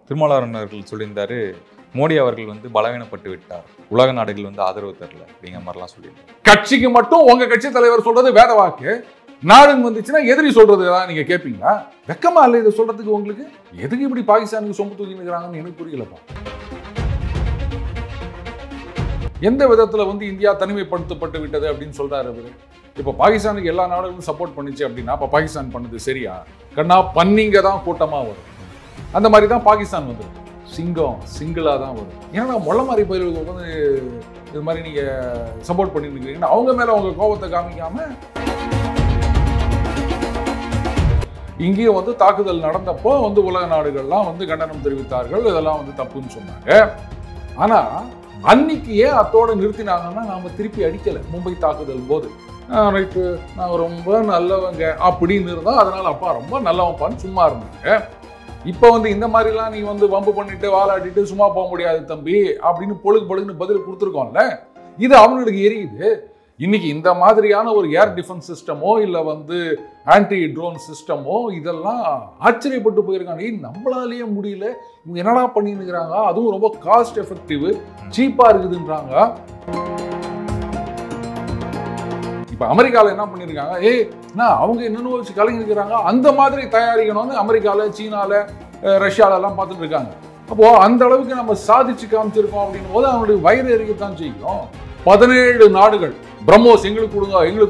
திருமாவளவன் அவர்கள் சொல்லியிருந்தாரு, மோடி அவர்கள் வந்து பலவீனப்பட்டு விட்டார், உலக நாடுகள் வந்து ஆதரவு தரல அப்படிங்கிற மாதிரிலாம் சொல்லியிருந்தார். கட்சிக்கு மட்டும் உங்க கட்சி தலைவர் சொல்றது வேத வாக்கு, நாடுன்னு வந்துச்சுன்னா எதிரி சொல்றது நீங்க கேட்பீங்களா? வெக்கமா இல்லை இதை சொல்றதுக்கு உங்களுக்கு? எதுக்கு இப்படி பாகிஸ்தானுக்கு சொம்பு தூக்கி நிற்கிறாங்கன்னு எனக்கு புரியலப்பா. எந்த விதத்துல வந்து இந்தியா தனிமைப்படுத்தப்பட்டு விட்டது அப்படின்னு சொல்றாரு அவரு. இப்போ பாகிஸ்தானுக்கு எல்லா நாடுகளும் சப்போர்ட் பண்ணிச்சு அப்படின்னா அப்ப பாகிஸ்தான் பண்ணது சரியா? கண்ணா பன்னிங்க தான் கூட்டமா வரும். அந்த மாதிரி தான் பாகிஸ்தான் வந்துருக்கு. சிங்கம் சிங்கிளா தான் வரும். ஏன்னா மொள்ள மாதிரி பயிர்களுக்கு வந்து இது மாதிரி நீங்க சப்போர்ட் பண்ணிட்டு இருக்கீங்கன்னா அவங்க மேல அவங்க கோபத்தை காமிக்காம இங்கேயும் வந்து தாக்குதல் நடந்தப்போ வந்து உலக நாடுகள்லாம் வந்து கண்டனம் தெரிவித்தார்கள். இதெல்லாம் வந்து தப்புன்னு சொன்னாங்க. ஆனா அன்னைக்கு ஏன் அத்தோட நிறுத்தினாங்கன்னா நாம திருப்பி அடிக்கல. மும்பை தாக்குதல் போது ரைட்டு நான் ரொம்ப நல்லவங்க அப்படின்னு இருந்தா அதனால அப்பா ரொம்ப நல்லவன்பான்னு சும்மா இருந்தாங்க. இப்போ வந்து இந்த மாதிரிலாம் நீ வந்து வம்பு பண்ணிட்டு வாலாட்டிட்டு சும்மா போக முடியாது தம்பி அப்படின்னு பொழுதுன்னு பதில் கொடுத்துருக்கோம்ல. இது அவங்களுக்கு எரியுது. இன்னைக்கு இந்த மாதிரியான ஒரு ஏர் டிஃபென்ஸ் சிஸ்டமோ இல்லை வந்து ஆன்டி ட்ரோன் சிஸ்டமோ இதெல்லாம் ஆச்சரியப்பட்டு போயிருக்காங்க. நம்மளாலேயே முடியல, இவங்க என்னடா பண்ணிருக்கிறாங்க, அதுவும் ரொம்ப காஸ்ட் எஃபெக்டிவ் சீப்பா இருக்குதுன்றாங்க. இப்ப அமெரிக்கால என்ன பண்ணிருக்காங்க, அவங்க என்னன்னு வச்சு கலங்கிருக்கிறாங்க, அந்த மாதிரி தயாரிக்கணும்னு அமெரிக்கால சீனால ரஷ்யால எல்லாம் பார்த்துட்டு இருக்காங்க. அப்போ அந்த அளவுக்கு நம்ம சாதிச்சு காமிச்சிருக்கோம் அப்படின்னும் போது அவனுடைய வயிறு எரிக்கத்தான் செய்யும். 17 நாடுகள் பிரம்மோஸ் எங்களுக்கு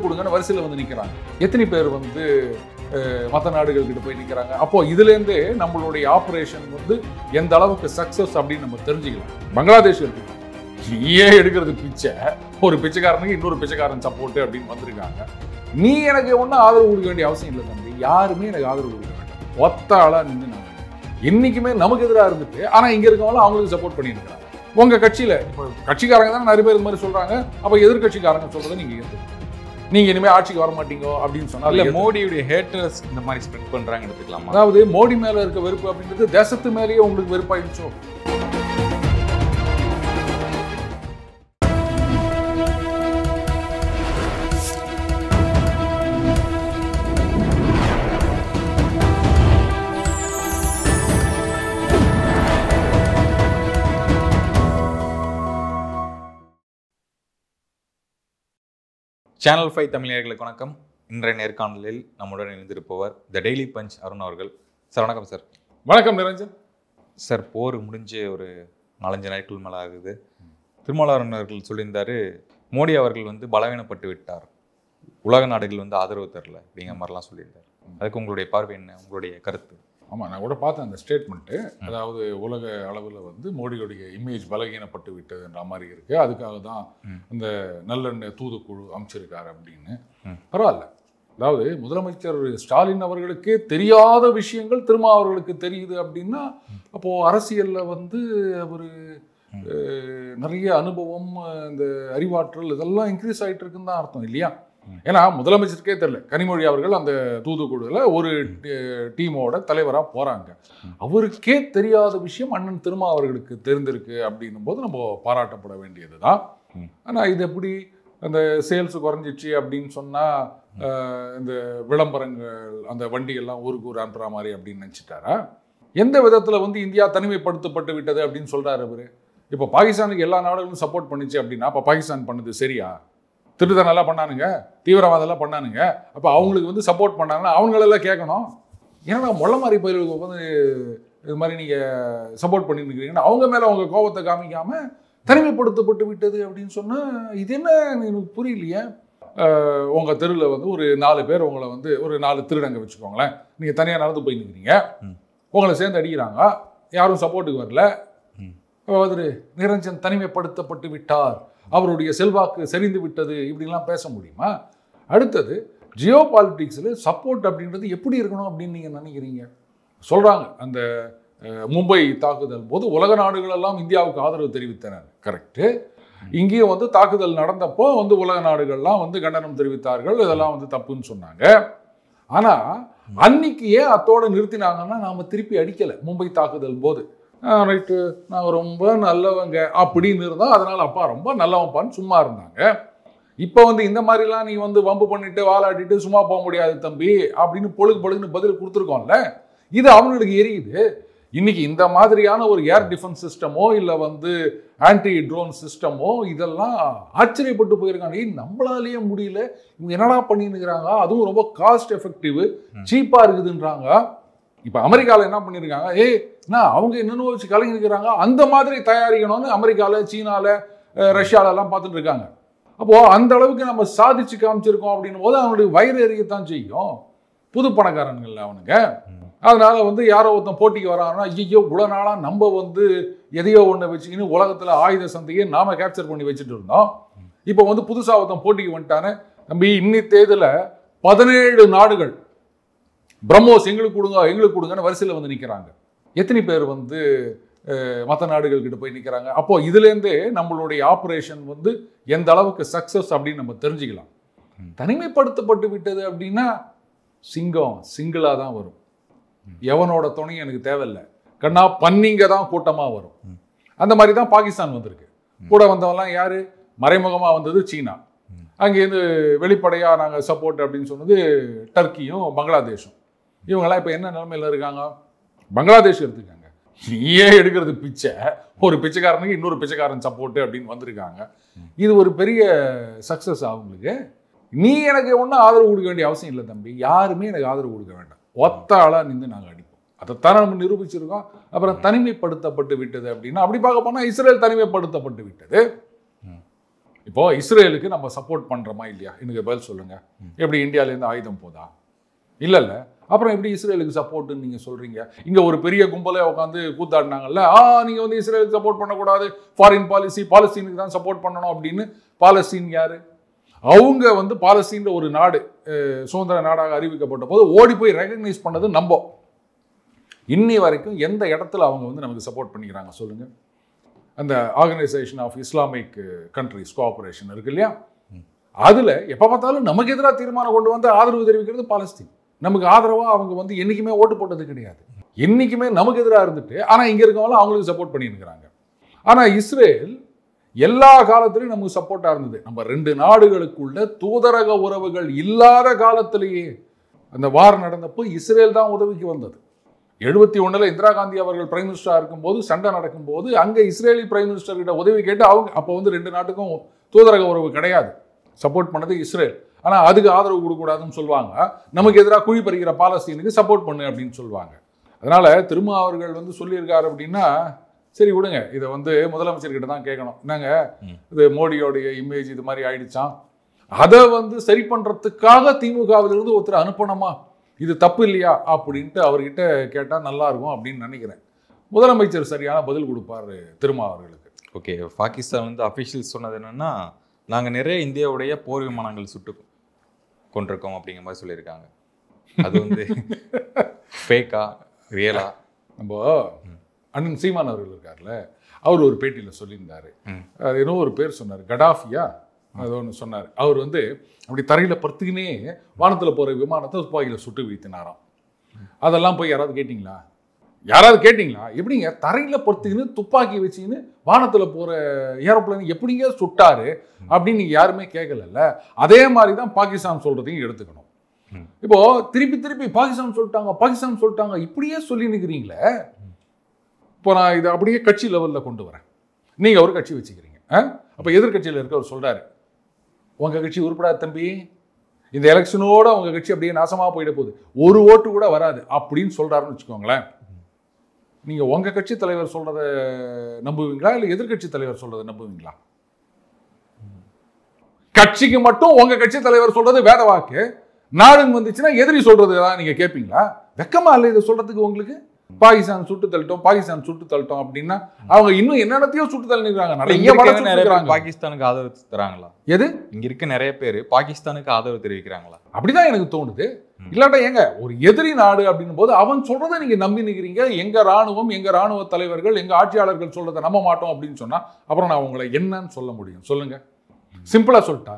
கொடுங்கன்னு வரிசையில் வந்து நிற்கிறாங்க. எத்தனை பேர் வந்து மற்ற நாடுகள் கிட்ட போய் நிற்கிறாங்க. அப்போ இதுல இருந்தே நம்மளுடைய ஆபரேஷன் வந்து எந்த அளவுக்கு சக்சஸ் அப்படின்னு நம்ம தெரிஞ்சுக்கலாம். பங்களாதேஷ் இருக்கு, நீயே எடுக்கிறது பிச்சை, ஒரு பிச்சைக்காரனுக்கு இன்னொரு பிச்சைக்காரன் சப்போர்ட் அப்படின்னு வந்திருக்காங்க. நீ எனக்கு ஒன்றும் ஆதரவு கொடுக்க வேண்டிய அவசியம் இல்லை தம்பி, யாருமே எனக்கு ஆதரவு கொடுக்க வேண்டாம். ஒத்த ஆளா நின்று நாங்கள் என்னைக்குமே நமக்கு எதிராக இருந்துட்டு ஆனா இங்க இருக்கவங்களும் அவங்களுக்கு சப்போர்ட் பண்ணிட்டு இருக்காங்க. உங்க கட்சியில இப்போ கட்சிக்காரங்க தான் நிறைய பேர் இது மாதிரி சொல்றாங்க. அப்ப எதிர்கட்சிக்காரங்க சொல்றதை நீங்க ஏற்றுக்கணும். நீங்க இனிமே ஆட்சிக்கு வர மாட்டீங்க அப்படின்னு சொன்னா இல்ல மோடியுடைய ஹேட்டர்ஸ் இந்த மாதிரி ஸ்ப்ரெட் பண்றாங்க எடுத்துக்கலாமா? அதாவது மோடி மேல இருக்க வெறுப்பு அப்படின்றது தேசத்து மேலேயே உங்களுக்கு வெறுப்பாயிடுச்சோ? சேனல் 5 தமிழர்களுக்கு வணக்கம். இன்றைய நேர்காணலில் நம்முடன் இணைந்திருப்பவர் த டெய்லி பஞ்ச் அருண் அவர்கள். சார் வணக்கம். சார் வணக்கம் நிரஞ்சன். சார் போர் முடிஞ்சு ஒரு 4-5 நாட்கள் மேலே ஆகுது. திருமாவளவன் அவர்கள் சொல்லியிருந்தாரு, மோடி அவர்கள் வந்து பலவீனப்பட்டு விட்டார், உலக நாடுகள் வந்து ஆதரவு தரல அப்படிங்கிற மாதிரிலாம் சொல்லியிருந்தார். அதுக்கு உங்களுடைய பார்வை என்ன, உங்களுடைய கருத்து? ஆமாம், நான் கூட பார்த்தேன் அந்த ஸ்டேட்மெண்ட்டு. அதாவது உலக அளவில் வந்து மோடியுடைய இமேஜ் பலகீனப்பட்டு விட்டதுன்ற மாதிரி இருக்கு. அதுக்காக தான் இந்த நல்லெண்ணெய் தூதுக்குழு அமைச்சிருக்காரு அப்படின்னு. பரவாயில்ல. அதாவது முதலமைச்சர் ஸ்டாலின் அவர்களுக்கே தெரியாத விஷயங்கள் திரும்ப அவர்களுக்கு தெரியுது அப்படின்னா அப்போ அரசியல்ல வந்து ஒரு நிறைய அனுபவம், இந்த அறிவாற்றல் இதெல்லாம் இன்க்ரீஸ் ஆகிட்டு இருக்குன்னு தான் அர்த்தம் இல்லையா? ஏன்னா முதலமைச்சருக்கே தெரியல, கனிமொழி அவர்கள் அந்த தூதுக்குழுல ஒரு டீமோட தலைவராக போறாங்க. அவருக்கே தெரியாத விஷயம் அண்ணன் திருமா அவர்களுக்கு தெரிந்திருக்கு அப்படின்னும் போது நம்ம பாராட்டப்பட வேண்டியது தான். ஆனால் இது எப்படி அந்த சேல்ஸ் குறைஞ்சிச்சு அப்படின்னு சொன்னா இந்த விளம்பரங்கள் அந்த வண்டிகள்லாம் ஊருக்கு ஊர் அனுப்புற மாதிரி அப்படின்னு நினச்சிட்டாரா? எந்த விதத்தில் வந்து இந்தியா தனிமைப்படுத்தப்பட்டு விட்டது அப்படின்னு சொல்றாரு அவரு. இப்போ பாகிஸ்தானுக்கு எல்லா நாடுகளும் சப்போர்ட் பண்ணிச்சு அப்படின்னா அப்போ பாகிஸ்தான் பண்ணது சரியா? திருத்தனெல்லாம் பண்ணானுங்க, தீவிரவாதெல்லாம் பண்ணானுங்க, அப்போ அவங்களுக்கு வந்து சப்போர்ட் பண்ணாங்கன்னா அவங்களெல்லாம் கேட்கணும். ஏன்னா மொள்ள மாதிரி பயிர்களுக்கு வந்து இது மாதிரி நீங்கள் சப்போர்ட் பண்ணிட்டு இருக்கிறீங்கன்னா அவங்க மேலே அவங்க கோபத்தை காமிக்காம தனிமைப்படுத்தப்பட்டு விட்டது அப்படின்னு சொன்னால் இது என்ன எனக்கு புரியலையே. உங்கள் தெருவில் வந்து ஒரு 4 பேர் உங்களை வந்து ஒரு 4 திருடங்க வச்சுக்கோங்களேன், நீங்கள் தனியாக நடந்து போய் நிற்கிறீங்க, உங்களை சேர்ந்து அடிக்கிறாங்க, யாரும் சப்போர்ட்டுக்கு வரல, அவர் நிரஞ்சன் தனிமைப்படுத்தப்பட்டு விட்டார், அவருடைய செல்வாக்கு செறிந்து விட்டது இப்படிலாம் பேச முடியுமா? அடுத்தது ஜியோ பாலிட்டிக்ஸில் சப்போர்ட் அப்படின்றது எப்படி இருக்கணும் அப்படின்னு நீங்கள் நினைக்கிறீங்க? சொல்கிறாங்க அந்த மும்பை தாக்குதல் போது உலக நாடுகளெல்லாம் இந்தியாவுக்கு ஆதரவு தெரிவித்தனர், கரெக்டு. இங்கேயும் வந்து தாக்குதல் நடந்தப்போ வந்து உலக நாடுகள்லாம் வந்து கண்டனம் தெரிவித்தார்கள், இதெல்லாம் வந்து தப்புன்னு சொன்னாங்க. ஆனால் அன்னைக்கு ஏன் அத்தோடு நிறுத்தினாங்கன்னா நாம் திருப்பி அடிக்கலை. மும்பை தாக்குதல் போது ரைட்டு நான் ரொம்ப நல்லவங்க அப்படின்னு இருந்தால் அதனால அப்பா ரொம்ப நல்லவன்பான்னு சும்மா இருந்தாங்க. இப்போ வந்து இந்த மாதிரிலாம் நீ வந்து வம்பு பண்ணிட்டு வாலாட்டிட்டு சும்மா போக முடியாது தம்பி அப்படின்னு பொழுதுன்னு பதில் கொடுத்துருக்கோம்ல. இது அவங்களுக்கு எரியுது. இன்னைக்கு இந்த மாதிரியான ஒரு ஏர் டிஃபென்ஸ் சிஸ்டமோ இல்லை வந்து ஆன்டி ட்ரோன் சிஸ்டமோ இதெல்லாம் ஆச்சரியப்பட்டு போயிருக்காங்க. நம்மளாலேயே முடியல, இவங்க என்னடா பண்ணிருக்கிறாங்க, அதுவும் ரொம்ப காஸ்ட் எஃபெக்டிவ் சீப்பா இருக்குதுன்றாங்க. இப்போ அமெரிக்காவில் என்ன பண்ணியிருக்காங்க, அவங்க என்னென்ன வச்சு கலங்கிருக்கிறாங்க, அந்த மாதிரி தயாரிக்கணும்னு அமெரிக்காவில், சீனாவில், ரஷ்யாவிலலாம் பார்த்துட்டு இருக்காங்க. அப்போ அந்த அளவுக்கு நம்ம சாதிச்சு காமிச்சிருக்கோம் அப்படின்னும் போது அவனுடைய வயிறு எரியத்தான் செய்யும். புது பணக்காரன்கள் அவனுங்க. அதனால வந்து யாரோ ஒருத்தன் போட்டிக்கு வராங்கன்னா, ஐயோ இவ்வளோ நாளாக நம்ம வந்து எதையோ ஒன்று வச்சுக்கின்னு உலகத்தில் ஆயுத சந்தையை நாம கேப்சர் பண்ணி வச்சுட்டு இருந்தோம். இப்போ வந்து புதுசாக ஒருத்தன் போட்டிக்கு வந்துட்டானே, நம்ம இன்னி தேதியில் 17 நாடுகள் பிரம்மோஸ் எங்களுக்கு கொடுங்கன்னு வரிசையில் வந்து நிற்கிறாங்க. எத்தனை பேர் வந்து மற்ற நாடுகள் கிட்ட போய் நிற்கிறாங்க. அப்போ இதுலேருந்தே நம்மளுடைய ஆப்ரேஷன் வந்து எந்த அளவுக்கு சக்சஸ் அப்படின்னு நம்ம தெரிஞ்சுக்கலாம். தனிமைப்படுத்தப்பட்டு விட்டது அப்படின்னா சிங்கம் சிங்கிளாக தான் வரும். எவனோட துணையும் எனக்கு தேவையில்லை, கண்ணா பன்னிங்க தான் கூட்டமாக வரும். அந்த மாதிரி தான் பாகிஸ்தான் வந்திருக்கு. கூட வந்தவங்கலாம் யாரு? மறைமுகமாக வந்தது சீனா. அங்கேருந்து வெளிப்படையாக நாங்கள் சப்போர்ட் அப்படின்னு சொன்னது டர்க்கியும் பங்களாதேஷும். இவங்கெல்லாம் இப்போ என்ன நிலைமையில் இருக்காங்க? பங்களாதேஷ் எடுத்துக்காங்க, நீயே எடுக்கிறது பிச்சை, ஒரு பிச்சைக்காரனுக்கு இன்னொரு பிச்சைக்காரன் சப்போர்ட்டு அப்படின்னு வந்திருக்காங்க. இது ஒரு பெரிய சக்ஸஸ் அவங்களுக்கு. நீ எனக்கு ஒன்றும் ஆதரவு கொடுக்க வேண்டிய அவசியம் இல்லை தம்பி, யாருமே எனக்கு ஆதரவு கொடுக்க வேண்டாம், ஒத்த ஆளாக நின்று நாங்கள் அடிப்போம். அதைத்தான் நம்ம நிரூபிச்சிருக்கோம். அப்புறம் தனிமைப்படுத்தப்பட்டு விட்டது அப்படின்னா அப்படி பார்க்க போனால் இஸ்ரேல் தனிமைப்படுத்தப்பட்டு விட்டது. இப்போ இஸ்ரேலுக்கு நம்ம சப்போர்ட் பண்ணுறோமா இல்லையா? எனக்கு பதில் சொல்லுங்க. எப்படி இந்தியாவிலேருந்து ஆயுதம் போதா? இல்லைல்ல. அப்புறம் எப்படி இஸ்ரேலுக்கு சப்போர்ட்டுன்னு நீங்கள் சொல்கிறீங்க? இங்கே ஒரு பெரிய கும்பலே உட்காந்து கூத்தாடினாங்கல்ல, நீங்கள் வந்து இஸ்ரேலுக்கு சப்போர்ட் பண்ணக்கூடாது, ஃபாரின் பாலிசி, பாலஸ்தீனுக்கு தான் சப்போர்ட் பண்ணணும் அப்படின்னு. பாலஸ்தீன் யார்? அவங்க வந்து பாலஸ்தீன் ஒரு நாடு சுதந்திர நாடாக அறிவிக்கப்பட்ட போது ஓடி போய் ரெகக்னைஸ் பண்ணது நம்ம. இன்னி வரைக்கும் எந்த இடத்துல அவங்க வந்து நமக்கு சப்போர்ட் பண்ணிக்கிறாங்க சொல்லுங்கள்? அந்த organisation of Islamic countries cooperation இருக்கு இல்லையா, அதில் எப்போ பார்த்தாலும் நமக்கு எதிராக தீர்மானம் கொண்டு வந்து ஆதரவு தெரிவிக்கிறது பாலஸ்தீன். நமக்கு ஆதரவாக அவங்க வந்து என்றைக்குமே ஓட்டு போட்டது கிடையாது. என்றைக்குமே நமக்கு எதிராக இருந்துட்டு ஆனால் இங்கே இருக்கவங்களும் அவங்களுக்கு சப்போர்ட் பண்ணியிருக்கிறாங்க. ஆனால் இஸ்ரேல் எல்லா காலத்திலையும் நமக்கு சப்போர்ட்டாக இருந்தது. நம்ம 2 நாடுகளுக்குள்ள தூதரக உறவுகள் இல்லாத காலத்திலேயே அந்த வார் நடந்தப்போ இஸ்ரேல் தான் உதவிக்கு வந்தது. 71 இந்திரா காந்தி அவர்கள் பிரைம் மினிஸ்டராக இருக்கும்போது சண்டை நடக்கும்போது அங்கே இஸ்ரேலி பிரைம் மினிஸ்டர் கிட்ட உதவி கேட்டு அவங்க அப்போ வந்து 2 நாட்டுக்கும் தூதரக உறவு கிடையாது, சப்போர்ட் பண்ணது இஸ்ரேல். ஆனால் அதுக்கு ஆதரவு கொடுக்கக்கூடாதுன்னு சொல்லுவாங்க. நமக்கு எதிராக குழி பறிக்கிற பாலஸ்தீனுக்கு சப்போர்ட் பண்ணு அப்படின்னு சொல்லுவாங்க. அதனால திரும்ப அவர்கள் வந்து சொல்லியிருக்காரு அப்படின்னா சரி விடுங்க, இதை வந்து முதலமைச்சர்கிட்ட தான் கேட்கணும். என்னங்க இது மோடியோடைய இமேஜ் இது மாதிரி ஆயிடுச்சான், அதை வந்து சரி பண்ணுறதுக்காக திமுகவிலிருந்து ஒருத்தர் அனுப்பணுமா, இது தப்பு இல்லையா அப்படின்ட்டு அவர்கிட்ட கேட்டால் நல்லா இருக்கும் அப்படின்னு நினைக்கிறேன். முதலமைச்சர் சரியான பதில் கொடுப்பார் திருமாவர்களுக்கு. ஓகே, பாகிஸ்தான் வந்து அஃபிஷியல் சொன்னது என்னன்னா, நாங்கள் நிறைய இந்தியாவுடைய போர் விமானங்கள் சுட்டு கொண்டிருக்கோம் அப்படிங்கிற மாதிரி சொல்லியிருக்காங்க. அது வந்து ஃபேக்கா ரியலா? நம்ம அண்ணன் சீமான் அவர்கள் இருக்கார்ல, அவர் ஒரு பேட்டியில் சொல்லியிருந்தாரு. அது இன்னும் ஒரு பேர் சொன்னார், கடாஃபியா அது ஒன்று சொன்னார். அவர் வந்து அப்படி தரையில் படுத்துக்கினே வானத்தில் போகிற விமானத்தை துப்பாக்கியில் சுட்டு வீழ்த்தினாராம். அதெல்லாம் போய் யாராவது கேட்டிங்களா? எப்படிங்க தரையில் படுத்துக்கின்னு துப்பாக்கி வச்சுக்கின்னு வானத்தில் போகிற ஏரோப்ளைன் எப்படிங்க சுட்டாரு அப்படின்னு நீங்கள் யாருமே கேட்கல. அதே மாதிரி தான் பாகிஸ்தான் சொல்கிறதையும் எடுத்துக்கணும். இப்போ திருப்பி பாகிஸ்தான் சொல்லிட்டாங்க இப்படியே சொல்லி நிற்கிறீங்களே. இப்போ நான் இதை அப்படியே கட்சி லெவலில் கொண்டு வரேன். நீங்கள் ஒரு கட்சி வச்சுக்கிறீங்க, அப்போ எதிர்கட்சியில் இருக்கவர் சொல்கிறாரு, உங்கள் கட்சி உருப்படாது தம்பி, இந்த எலெக்ஷனோட உங்கள் கட்சி அப்படியே நாசமாக போயிட போகுது, ஒரு ஓட்டு கூட வராது அப்படின்னு சொல்கிறாருன்னு வச்சுக்கோங்களேன். நீங்கள் உங்கள் கட்சி தலைவர் சொல்கிறத நம்புவீங்களா இல்லை எதிர்கட்சி தலைவர் சொல்கிறத நம்புவீங்களா? கட்சிக்கு மட்டும் உங்கள் கட்சி தலைவர் சொல்கிறது வேத வாக்கு, நாடுன்னு வந்துச்சுன்னா எதிரி சொல்கிறது தான் நீங்கள் கேட்பீங்களா? வெக்கமா இல்லை இதை சொல்கிறதுக்கு உங்களுக்கு? பாகிஸ்தான் சுட்டு தள்ளிட்டோம் அப்படின்னா அவங்க இன்னும் என்னென்னத்தையும் சுட்டு தள்ளிக்கிறாங்க. பாகிஸ்தானுக்கு ஆதரவு தராங்களா? எது இங்க இருக்க நிறைய பேர் பாகிஸ்தானுக்கு ஆதரவு தெரிவிக்கிறாங்களா? அப்படிதான் எனக்கு தோணுது. இல்லாட்டா எங்க ஒரு எதிரி நாடு அப்படின்னும் போது அவன் சொல்றதை நீங்க நம்பி நிற்கிறீங்க. எங்க ராணுவம், எங்க ராணுவ தலைவர்கள், எங்க ஆட்சியாளர்கள் சொல்றதை நம்ப மாட்டோம் அப்படின்னு சொன்னா அப்புறம் நான் உங்களை என்னன்னு சொல்ல முடியும் சொல்லுங்க? சிம்பிளா சொல்லிட்டா,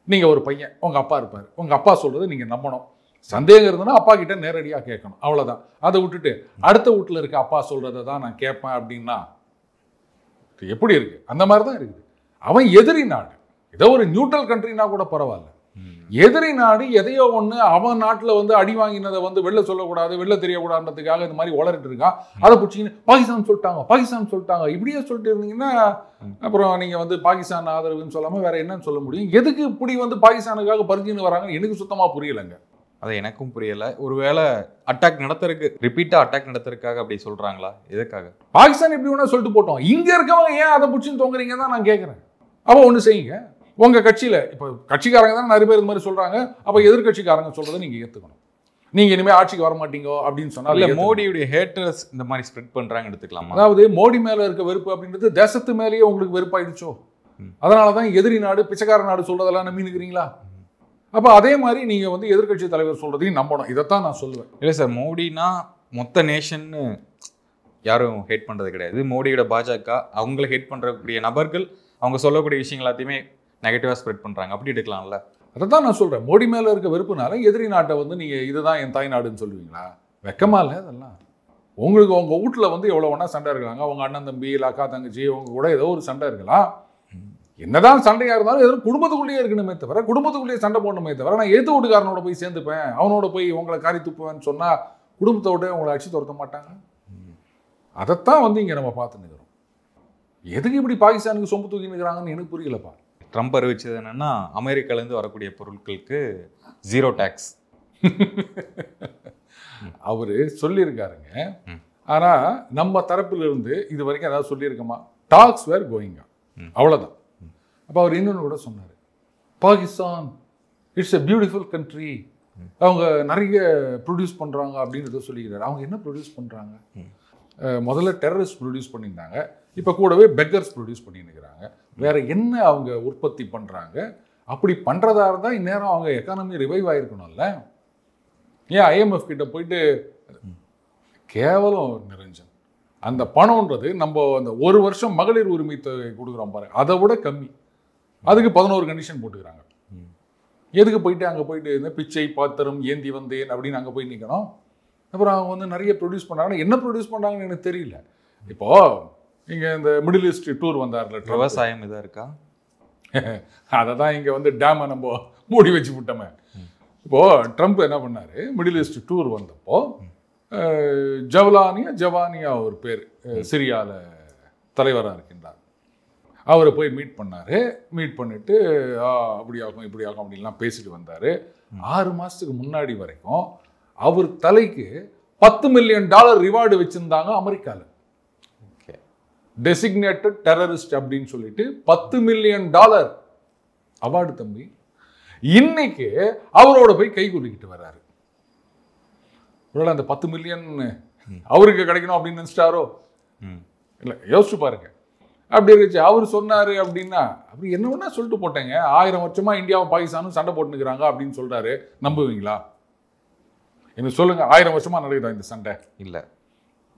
நீங்க ஒரு பையன், உங்க அப்பா இருப்பாரு, உங்க அப்பா சொல்றதை நீங்க நம்பணும். சந்தேகம் இருந்ததுன்னா அப்பா கிட்ட நேரடியாக கேட்கணும், அவ்வளோதான். அதை விட்டுட்டு அடுத்த வீட்டில் இருக்க அப்பா சொல்கிறத தான் நான் கேட்பேன் அப்படின்னா எப்படி இருக்கு? அந்த மாதிரி தான் இருக்குது. அவன் எதிரி நாடு, ஏதோ ஒரு நியூட்ரல் கண்ட்ரினா கூட பரவாயில்ல. எதிரி நாடு எதையோ ஒன்று அவன் நாட்டில் வந்து அடி வாங்கினதை வந்து வெளில சொல்லக்கூடாது, வெளில தெரியக்கூடாதுன்றதுக்காக இந்த மாதிரி உளறிட்டு இருக்கான். அதை பிடிச்சின்னு பாகிஸ்தான் சொல்லிட்டாங்க இப்படியே சொல்லிட்டு இருந்தீங்கன்னா அப்புறம் நீங்கள் வந்து பாகிஸ்தான் ஆதரவுன்னு சொல்லாமல் வேற என்னன்னு சொல்ல முடியும்? எதுக்கு இப்படி வந்து பாகிஸ்தானுக்காக பறிஞ்சுன்னு வராங்கன்னு எனக்கு சுத்தமாக புரியலைங்க. அது எனக்கும் புரியல. ஒருவேளை அட்டாக் நடத்துறதுக்கு ரிப்பீட்டா அட்டாக் நடத்துறதுக்காக அப்படி சொல்றாங்களா? எதுக்காக? பாகிஸ்தான் எப்படி வேணா சொல்லிட்டு போட்டோம், இங்க இருக்கவங்க ஏன் அதை பிடிச்சின்னு தொங்குறீங்க தான் நான் கேட்குறேன். அப்போ ஒன்று செய்யுங்க, உங்க கட்சியில இப்போ கட்சிக்காரங்க தான் நிறைய பேர் இந்த மாதிரி சொல்றாங்க, அப்போ எதிர்கட்சிக்காரங்க சொல்றதை நீங்க ஏத்துக்கணும். நீங்க இனிமே ஆட்சிக்கு வர மாட்டீங்க அப்படின்னு சொன்னா மோடியுடைய ஹேட்டர்ஸ் இந்த மாதிரி ஸ்ப்ரெட் பண்றாங்க எடுத்துக்கலாமா? அதாவது மோடி மேல இருக்க வெறுப்பு அப்படின்றது தேசத்து மேலேயே உங்களுக்கு வெறுப்பாயிடுச்சோ, அதனாலதான் எதிரி நாடு பிச்சைக்கார நாடு சொல்றதெல்லாம் நம்பினுக்கிறீங்களா? அப்போ அதே மாதிரி நீங்கள் வந்து எதிர்கட்சி தலைவர் சொல்கிறதையும் நம்பணும். இதைத்தான் நான் சொல்லுவேன். இல்லை சார், மோடினா மொத்த நேஷன்னு யாரும் ஹேட் பண்ணுறது கிடையாது. மோடியோட பாஜக அவங்கள ஹேட் பண்ணுறக்கூடிய நபர்கள் அவங்க சொல்லக்கூடிய விஷயங்கள் எல்லாத்தையுமே நெகட்டிவாக ஸ்ப்ரெட் பண்ணுறாங்க. அப்படி எடுக்கலாம்ல? அதை தான் நான் சொல்கிறேன். மோடி மேலே இருக்க வெறுப்புனால எதிரி நாட்டை வந்து நீங்கள் இதுதான் என் தாய்நாடுன்னு சொல்லுவீங்களா? வெக்கமா இல்லை அதெல்லாம்? உங்களுக்கு உங்கள் வீட்டில் வந்து எவ்வளோ வேணா சண்டை இருக்காங்க, உங்கள் அண்ணன் தம்பி இல்லை அக்கா தங்கச்சி அவங்க கூட ஏதோ ஒரு சண்டை இருக்கலாம். என்னதான் சண்டையா இருந்தாலும் எதுவும் குடும்பத்துக்குள்ளேயே இருக்கணுமே தவிர, குடும்பத்துக்குள்ளேயே சண்டை போடணுமே தவிர, நான் எது வீட்டுக்காரனோட போய் சேர்ந்துப்பேன் அவனோட போய் உங்களை காரி துப்புவேன்னு சொன்னா குடும்பத்தோட உங்களை அடிச்சு துரத்த மாட்டாங்க. அதைத்தான் வந்து இங்க நம்ம பார்த்து நிற்கிறோம். எதுக்கு இப்படி பாகிஸ்தானுக்கு சொம்பு தூக்கி நிற்கிறாங்கன்னு எனக்கு புரியலப்பா. ட்ரம்ப் அறிவிச்சது என்னன்னா, அமெரிக்காலேருந்து வரக்கூடிய பொருட்களுக்கு 0 டேக்ஸ் அவரு சொல்லியிருக்காருங்க. ஆனா நம்ம தரப்புல இருந்து இது வரைக்கும் ஏதாவது சொல்லியிருக்கோமா? டாக்ஸ் வேர் கோயிங், அவ்வளவுதான். அப்போ அவர் இன்னொன்று கூட சொன்னார், Pakistan it's a beautiful country, அவங்க நிறைய ப்ரொடியூஸ் பண்ணுறாங்க அப்படின்றத சொல்லிக்கிறாரு. அவங்க என்ன ப்ரொடியூஸ் பண்ணுறாங்க? முதல்ல டெரரிஸ்ட் ப்ரொடியூஸ் பண்ணியிருந்தாங்க, இப்போ கூடவே பெக்கர்ஸ் ப்ரொடியூஸ் பண்ணியிருக்கிறாங்க. வேற என்ன அவங்க உற்பத்தி பண்ணுறாங்க? அப்படி பண்ணுறதா இருந்தால் இந்நேரம் அவங்க எக்கானமி ரிவைவ் ஆகிருக்கணும்ல. ஏன் ஐஎம்எஃப் கிட்ட போயிட்டு கேவலம் நிரஞ்சன், அந்த பணம்ன்றது நம்ம அந்த ஒரு வருஷம் மகளிர் உரிமை தொகை கொடுக்குறோம் பாரு, அதை விட கம்மி. அதுக்கு 11 கண்டிஷன் போட்டுக்கிறாங்க. எதுக்கு போயிட்டு அங்கே போயிட்டு இந்த பிச்சை பாத்திரம் ஏந்தி வந்தேன் அப்படின்னு அங்கே போய் நிற்கணும்? அப்புறம் அவங்க வந்து நிறைய ப்ரொடியூஸ் பண்ணுறாங்கன்னா என்ன ப்ரொடியூஸ் பண்ணுறாங்கன்னு எனக்கு தெரியல. இப்போ இங்கே இந்த மிடில் ஈஸ்ட் டூர் வந்தார்ல, விவசாயம் இதாக இருக்கா? அதை தான் இங்கே வந்து டேமை நம்ம மூடி வச்சு விட்டோமே. இப்போது ட்ரம்ப் என்ன பண்ணார், மிடில் ஈஸ்ட் டூர் வந்தப்போ ஜவானியா ஒரு பேர் சிரியாவில் தலைவராக இருக்கின்றார். அவரை போய் மீட் பண்ணார். மீட் பண்ணிவிட்டு அப்படி ஆகும் இப்படி ஆகும் அப்படின்லாம் பேசிட்டு வந்தார். 6 மாதத்துக்கு முன்னாடி வரைக்கும் அவர் தலைக்கு $10 மில்லியன் ரிவார்டு வச்சுருந்தாங்க அமெரிக்காவில். டெசிக்னேட்டட் டெரரிஸ்ட் அப்படின்னு சொல்லிட்டு $10 மில்லியன் அவார்டு தம்பி. இன்னைக்கு அவரோட போய் கை குலுக்கிட்டு வர்றாரு. ஒருவேளை அந்த 10 மில்லியன் அவருக்கு கிடைக்கணும் அப்படின்னு நினைச்சிட்டாரோ? இல்லை, யோசிச்சு பாருங்க. அப்படி இருந்துச்சு. அவர் சொன்னாரு அப்படின்னா அப்படி என்ன ஒன்றா சொல்லிட்டு போட்டேங்க, 1000 வருஷமா இந்தியாவும் பாகிஸ்தானும் சண்டை போட்டுக்கிறாங்க அப்படின்னு சொல்றாரு, நம்புவீங்களா? எனக்கு சொல்லுங்க, 1000 வருஷமா நடக்குதா இந்த சண்டை? இல்லை.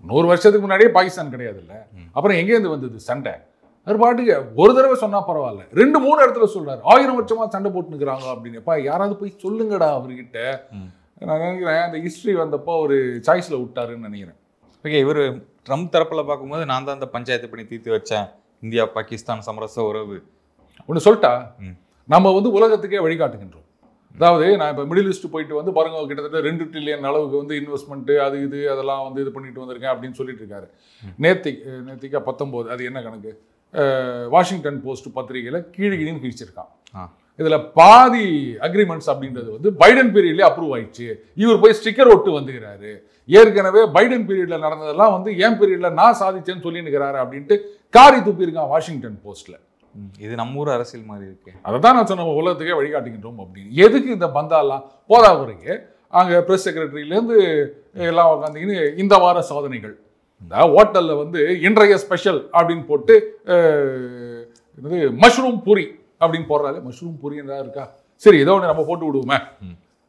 100 வருஷத்துக்கு முன்னாடியே பாகிஸ்தான் கிடையாது இல்லை, அப்புறம் எங்கேருந்து வந்தது சண்டை? அவர் பாட்டுக்கு ஒரு தடவை சொன்னா பரவாயில்ல, 2-3 இடத்துல சொல்றாரு 1000 வருஷமா சண்டை போட்டுக்கிறாங்க அப்படின்னு. எப்பா யாராவது போய் சொல்லுங்கடா அவர்கிட்ட. நான் நினைக்கிறேன் அந்த ஹிஸ்ட்ரி வந்தப்போ ஒரு சாய்ஸ்ல விட்டாருன்னு நினைக்கிறேன். ஓகே, இவர் ட்ரம்ப் தரப்பில் பார்க்கும்போது நான் தான் அந்த பஞ்சாயத்து பண்ணி தீர்த்து வச்சேன் இந்தியா பாகிஸ்தான் சமரச உறவு ஒன்று சொல்லிட்டா நம்ம வந்து உலகத்துக்கே வழிகாட்டுகின்றோம். அதாவது நான் இப்போ மிடில் ஈஸ்ட் போயிட்டு வந்து பாருங்க, கிட்டத்தட்ட 2 ட்ரில்லியன் அளவுக்கு வந்து இன்வெஸ்ட்மெண்ட்டு அது இது அதெல்லாம் வந்து இது பண்ணிட்டு வந்திருக்கேன் அப்படின்னு சொல்லிட்டு இருக்காரு. நேத்திக்கா 19 அது என்ன கணக்கு, வாஷிங்டன் போஸ்ட் பத்திரிகையில் கீழே கிழிச்சிருக்கான். இதில் பாதி அக்ரிமெண்ட்ஸ் அப்படின்றது வந்து பைடன் பீரியட்லேயே அப்ரூவ் ஆயிடுச்சு. இவர் போய் ஸ்டிக்கர் ஒட்டு வந்துக்கிறாரு. ஏற்கனவே பைடன் பீரியடில் நடந்ததெல்லாம் வந்து ஏன் பீரியடில் நான் சாதிச்சேன்னு சொல்லினுக்கிறாரு அப்படின்ட்டு காரி துப்பியிருக்கான் வாஷிங்டன் போஸ்ட்டில். இது நம்ம ஊர் அரசியல் மாதிரி இருக்கு. அதை தான் நான் சொன்ன உலகத்துக்கே வழிகாட்டுகின்றோம் அப்படின்னு. எதுக்கு இந்த பந்தாலாம் போதா குறைக்கு அங்கே ப்ரெஸ் செக்ரட்டரியிலேருந்து எல்லாம் உட்காந்துக்கின்னு இந்த வார சாதனைகள், இந்த ஹோட்டலில் வந்து இன்றைய ஸ்பெஷல் அப்படின்னு போட்டு மஷ்ரூம் பூரி அப்படின்னு போடுறாரு. மஷ்ரூம் பூரி என்ன இருக்கா, சரி ஏதோ ஒன்று நம்ம போட்டு விடுவோமே.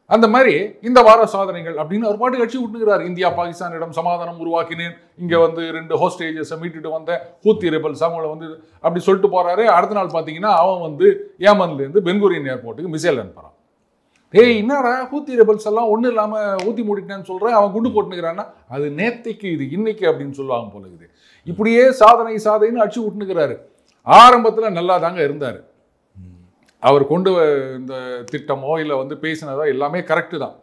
அந்த மாதிரி இந்த வார சாதனைகள் அப்படின்னு ஒரு பாட்டு கட்சி விட்டுக்கிறார். இந்தியா பாகிஸ்தானிடம் சமாதானம் உருவாக்கினேன், இங்கே வந்து 2 ஹோஸ்டேஜஸை மீட்டுட்டு வந்தேன், ஹூத்தி ரெபல்ஸ் அவங்கள வந்து அப்படி சொல்லிட்டு போறாரு. அடுத்த நாள் பார்த்தீங்கன்னா அவன் வந்து ஏமன்லேருந்து பென்குரியன் ஏர்போர்ட்டுக்கு மிசைல் அனுப்புறான். ஏய் என்னடா ஹூத்தி ரெபல்ஸ் எல்லாம் ஒன்றும் இல்லாமல் ஊற்றி மூடிட்டேன்னு சொல்கிறேன், அவன் குண்டு போட்டுனுக்கிறான்னா அது நேத்தைக்கு இது இன்னைக்கு அப்படின்னு சொல்லுவாங்க போல இருக்குது. இப்படியே சாதனைன்னு அடிச்சு விட்டுனுக்கிறாரு. ஆரம்பத்தில் நல்லா தாங்க இருந்தார். அவர் இந்த திட்டமோ இல்லை வந்து பேசினதோ எல்லாமே கரெக்டு தான்.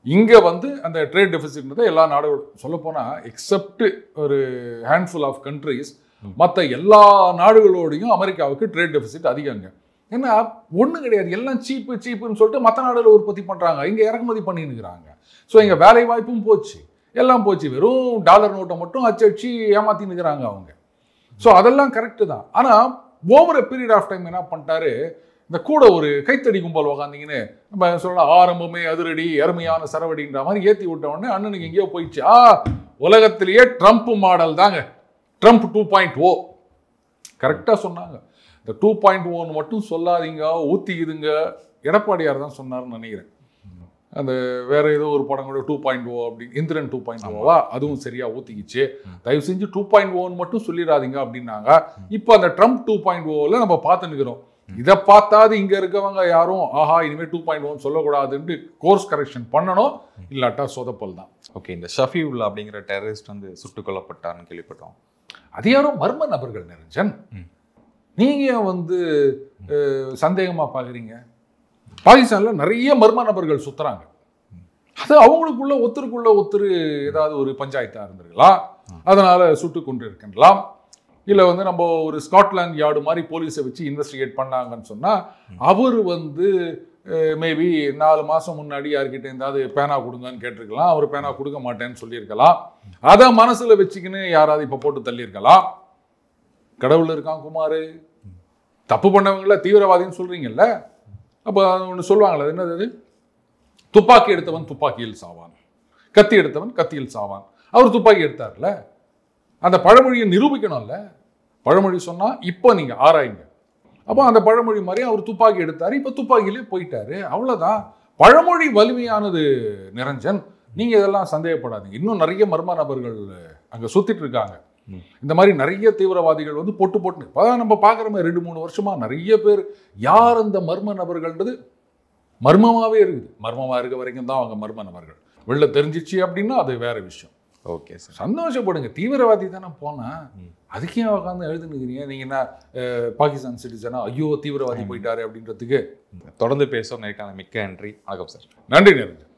இங்கே வந்து அந்த ட்ரேட் டெபிசிட்ன்றதை எல்லா நாடுகளும் சொல்லப்போனால் எக்ஸப்ட் ஒரு ஹேண்ட்ஃபுல் ஆஃப் கண்ட்ரிஸ் மற்ற எல்லா நாடுகளோடையும் அமெரிக்காவுக்கு ட்ரேட் டெபிசிட் அதிகங்க. ஏன்னா ஒன்றும் கிடையாது, எல்லாம் சீப்புன்னு சொல்லிட்டு மற்ற நாடுகள் உற்பத்தி பண்ணுறாங்க, இங்கே இறக்குமதி பண்ணின்னுக்கிறாங்க. ஸோ இங்கே வேலை வாய்ப்பும் போச்சு, எல்லாம் போச்சு. வெறும் டாலர் நோட்டை மட்டும் அச்சடிச்சு ஏமாத்தின்னுக்கிறாங்க அவங்க. ஸோ அதெல்லாம் கரெக்டு தான். ஆனால் over a period of time என்ன பண்ணிட்டாரு, இந்த கூட ஒரு கைத்தடி கும்பல் உக்காந்திங்கன்னு நம்ம சொல்லலாம், ஆரம்பமே அதிரடி அருமையான சரவடின்ற மாதிரி ஏற்றி விட்ட உடனே அண்ணனுக்கு எங்கேயோ போயிடுச்சு. உலகத்திலேயே ட்ரம்ப் மாடல் தாங்க, ட்ரம்ப் 2.0 கரெக்டாக சொன்னாங்க. இந்த 2.0 மட்டும் சொல்லாதீங்க, ஊற்றிக்குதுங்க. எடப்பாடியார் தான் சொன்னார்னு நினைக்கிறேன். அந்த வேற ஏதோ ஒரு படம் கூட 2.0 அப்படி, இந்திரன் 2.0வா, அதுவும் சரியா ஊத்திக்கிச்சு. தயவு செஞ்சு 2.0 மட்டும் சொல்லிடாதீங்க அப்படின்னாங்க. இப்போ அந்த ட்ரம்ப் 2.0ல நம்ம பார்த்துன்னுக்கிறோம். இதை பார்த்தாது இங்க இருக்கவங்க யாரும் ஆஹா இனிமேல் 2.1 சொல்லக்கூடாதுன்னு கோர்ஸ் கரெக்ஷன் பண்ணணும், இல்லாட்டா சொதப்பல் தான். ஓகே, இந்த ஷஃபியுல்லா அப்படிங்கிற டெரரிஸ்ட் வந்து சுட்டுக் கொல்லப்பட்டார்னு கேள்விப்பட்டோம். அது யாரும் மர்ம நபர்கள் நிரஞ்சன், நீங்க வந்து சந்தேகமா பாக்குறீங்க. பாகிஸ்தான்ல நிறைய மர்ம நபர்கள் சுத்துறாங்க. அது அவங்களுக்குள்ள ஒருத்தருக்குள்ள ஏதாவது ஒரு பஞ்சாயத்தா இருந்திருக்கலாம், அதனால சுட்டு கொண்டு இருக்கலாம். இல்லை வந்து நம்ம ஒரு ஸ்காட்லாந்து யார்டு மாதிரி போலீஸை வச்சு இன்வெஸ்டிகேட் பண்ணாங்கன்னு சொன்னால் அவர் வந்து மேபி 4 மாதம் முன்னாடி யார்கிட்ட இருந்தாவது பேனா கொடுங்கன்னு கேட்டிருக்கலாம், அவர் பேனா கொடுக்க மாட்டேன்னு சொல்லியிருக்கலாம். அதை மனசில் வச்சுக்கின்னு யாராவது இப்போ போட்டு தள்ளியிருக்கலாம். கடவுள் இருக்கான் குமார், தப்பு பண்ணவங்கள தீவிரவாதின்னு சொல்கிறீங்கல்ல, அப்போ ஒன்று சொல்லுவாங்களே, என்னது, துப்பாக்கி எடுத்தவன் துப்பாக்கியில் சாவான், கத்தி எடுத்தவன் கத்தியில் சாவான். அவர் துப்பாக்கி எடுத்தார்ல, அந்த பழமொழியை நிரூபிக்கணும்ல. பழமொழி சொன்னா இப்போ நீங்க ஆராயுங்க. அப்போ அந்த பழமொழி மாதிரி அவர் துப்பாக்கி எடுத்தாரு, இப்போ துப்பாக்கியிலே போயிட்டாரு, அவ்வளோதான். பழமொழி வலிமையானது நிரஞ்சன், நீங்க இதெல்லாம் சந்தேகப்படாதீங்க. இன்னும் நிறைய மர்ம நபர்கள் அங்கே சுத்திட்டு இருக்காங்க. இந்த மாதிரி நிறைய தீவிரவாதிகள் வந்து பொட்டு இப்போதான் நம்ம பார்க்குறோமே 2-3 வருஷமா நிறைய பேர். யார் அந்த மர்ம நபர்கள்ன்றது மர்மமாகவே இருக்குது. மர்மமாக இருக்க வரைக்கும் தான் அவங்க மர்ம நபர்கள். வெளில தெரிஞ்சிச்சு அப்படின்னா அது வேற விஷயம். ஓகே சார், சந்தோஷப்படுங்க. தீவிரவாதி தானே போனேன், அதுக்கே உட்காந்து எழுதுனுக்கிறீங்க. நீங்கள் என்ன பாகிஸ்தான் சிட்டிசனா, ஐயோ தீவிரவாதி போயிட்டாரு அப்படின்றதுக்கு. தொடர்ந்து பேசும் நேர்காணல் மிக்க நன்றி. வணக்கம் சார். நன்றி நிரஞ்சன்.